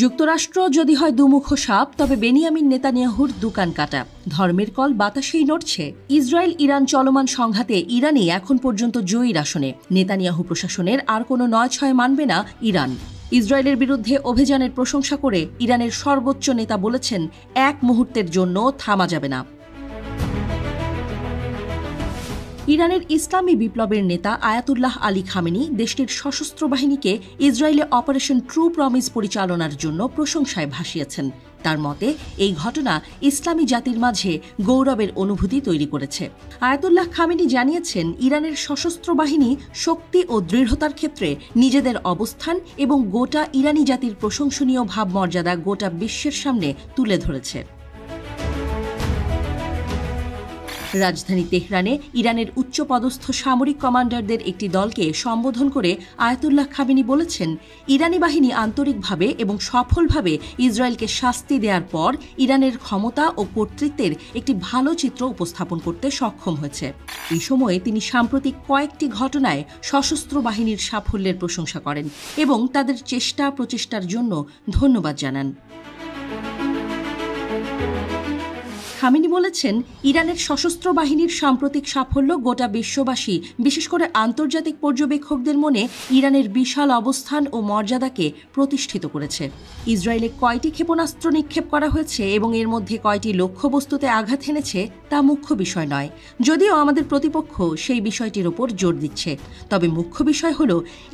যুক্তরাষ্ট্র যদি হয় দুমুখ সাপ, তবে বেনিয়ামিন নেতানিয়াহুর দোকান কাটা। ধর্মের কল বাতাসেই নড়ছে। ইসরায়েল ইরান চলমান সংঘাতে ইরানই এখন পর্যন্ত জয়ীর আসনে। নেতানিয়াহু প্রশাসনের আর কোনো ৯-৬ মানবে না ইরান। ইসরায়েলের বিরুদ্ধে অভিযানের প্রশংসা করে ইরানের সর্বোচ্চ নেতা বলেছেন, এক মুহূর্তের জন্য থামা যাবে না। ইরানের ইসলামী বিপ্লবের নেতা আয়াতুল্লাহ আলী খামেনি দেশটির সশস্ত্র বাহিনীকে ইসরায়েলে অপারেশন ট্রু প্রমিস পরিচালনার জন্য প্রশংসায় ভাসিয়েছেন। তার মতে এই ঘটনা ইসলামী জাতির মাঝে গৌরবের অনুভূতি তৈরি করেছে। আয়াতুল্লাহ খামেনি জানিয়েছেন, ইরানের সশস্ত্র বাহিনী শক্তি ও দৃঢ়তার ক্ষেত্রে নিজেদের অবস্থান এবং গোটা ইরানি জাতির প্রশংসনীয় ভাবমর্যাদা গোটা বিশ্বের সামনে তুলে ধরেছে। রাজধানী তেহরানে ইরানের উচ্চপদস্থ সামরিক কমান্ডারদের একটি দলকে সম্বোধন করে আয়াতুল্লাহ খামেনি বলেছেন, ইরানি বাহিনী আন্তরিকভাবে এবং সফলভাবে ইসরায়েলকে শাস্তি দেওয়ার পর ইরানের ক্ষমতা ও কর্তৃত্বের একটি ভালো চিত্র উপস্থাপন করতে সক্ষম হয়েছে। এই সময়ে তিনি সাম্প্রতিক কয়েকটি ঘটনায় সশস্ত্র বাহিনীর সাফল্যের প্রশংসা করেন এবং তাদের প্রচেষ্টার জন্য ধন্যবাদ জানান। খামেনি বলেছেন, ইরানের সশস্ত্র বাহিনীর সাম্প্রতিক সাফল্য গোটা বিশ্ববাসী, বিশেষ করে আন্তর্জাতিক পর্যবেক্ষকদের মনে ইরানের বিশাল অবস্থান ও মর্যাদাকে প্রতিষ্ঠিত করেছে। ইসরায়েলে কয়টি ক্ষেপণাস্ত্র নিক্ষেপ করা হয়েছে এবং এর মধ্যে কয়টি লক্ষ্যবস্তুতে আঘাত হেনেছে তা মুখ্য বিষয় নয়, যদিও আমাদের প্রতিপক্ষ সেই বিষয়টির ওপর জোর দিচ্ছে। তবে মুখ্য বিষয় হল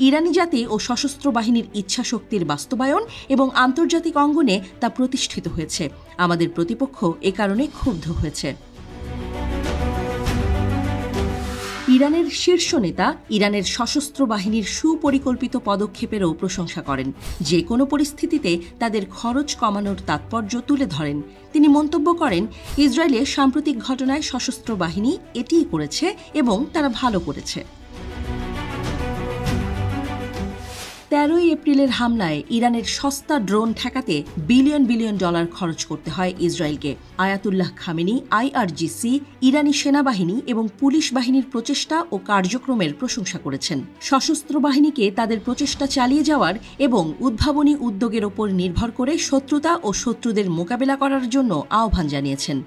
ইরানি জাতি ও সশস্ত্র বাহিনীর ইচ্ছাশক্তির বাস্তবায়ন এবং আন্তর্জাতিক অঙ্গনে তা প্রতিষ্ঠিত হয়েছে। আমাদের প্রতিপক্ষ এ কারণে ক্ষুব্ধ হয়েছে। ইরানের শীর্ষ নেতা ইরানের সশস্ত্র বাহিনীর সুপরিকল্পিত পদক্ষেপেরও প্রশংসা করেন। যে কোনো পরিস্থিতিতে তাদের খরচ কমানোর তাৎপর্য তুলে ধরেন। তিনি মন্তব্য করেন, ইসরায়েলে সাম্প্রতিক ঘটনায় সশস্ত্র বাহিনী এটিই করেছে এবং তারা ভালো করেছে। 13 এপ্রিলের হামলায় ইরানের সস্তা ড্রোন ঠেকাতে বিলিয়ন ডলার খরচ করতে হয় ইসরায়েলকে। আয়াতুল্লাহ খামেনি IRGC, ইরানি সেনাবাহিনী এবং পুলিশ বাহিনীর প্রচেষ্টা ও কার্যক্রমের প্রশংসা করেছেন। সশস্ত্র বাহিনীকে তাদের প্রচেষ্টা চালিয়ে যাওয়ার এবং উদ্ভাবনী উদ্যোগের ওপর নির্ভর করে শত্রুতা ও শত্রুদের মোকাবেলা করার জন্য আহ্বান জানিয়েছেন।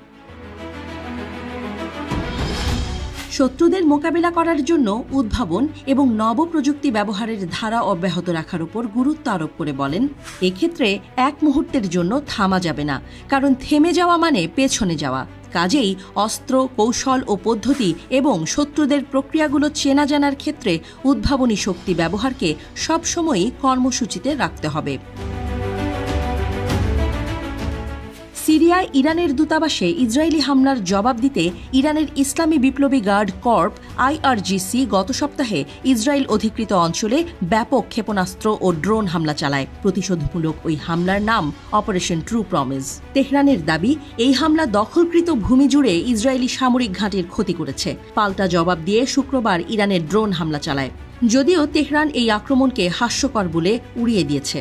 শত্রুদের মোকাবিলা করার জন্য উদ্ভাবন এবং নবপ্রযুক্তি ব্যবহারের ধারা অব্যাহত রাখার উপর গুরুত্ব আরোপ করে বলেন, এক্ষেত্রে এক মুহূর্তের জন্য থামা যাবে না, কারণ থেমে যাওয়া মানে পেছনে যাওয়া। কাজেই অস্ত্র, কৌশল ও পদ্ধতি এবং শত্রুদের প্রক্রিয়াগুলো চেনা জানার ক্ষেত্রে উদ্ভাবনী শক্তি ব্যবহারকে সবসময়ই কর্মসূচিতে রাখতে হবে। সিরিয়ায় ইরানের দূতাবাসে ইসরায়েলি হামলার জবাব দিতে ইরানের ইসলামী বিপ্লবী গার্ড কর্প IRGC গত সপ্তাহে ইসরায়েল অধিকৃত অঞ্চলে ব্যাপক ক্ষেপণাস্ত্র ও ড্রোন হামলা চালায়। প্রতিশোধমূলক ওই হামলার নাম অপারেশন ট্রু প্রমিস। তেহরানের দাবি, এই হামলা দখলকৃত ভূমি জুড়ে ইসরায়েলি সামরিক ঘাঁটির ক্ষতি করেছে। পাল্টা জবাব দিয়ে শুক্রবার ইরানের ড্রোন হামলা চালায়, যদিও তেহরান এই আক্রমণকে হাস্যকর বলে উড়িয়ে দিয়েছে।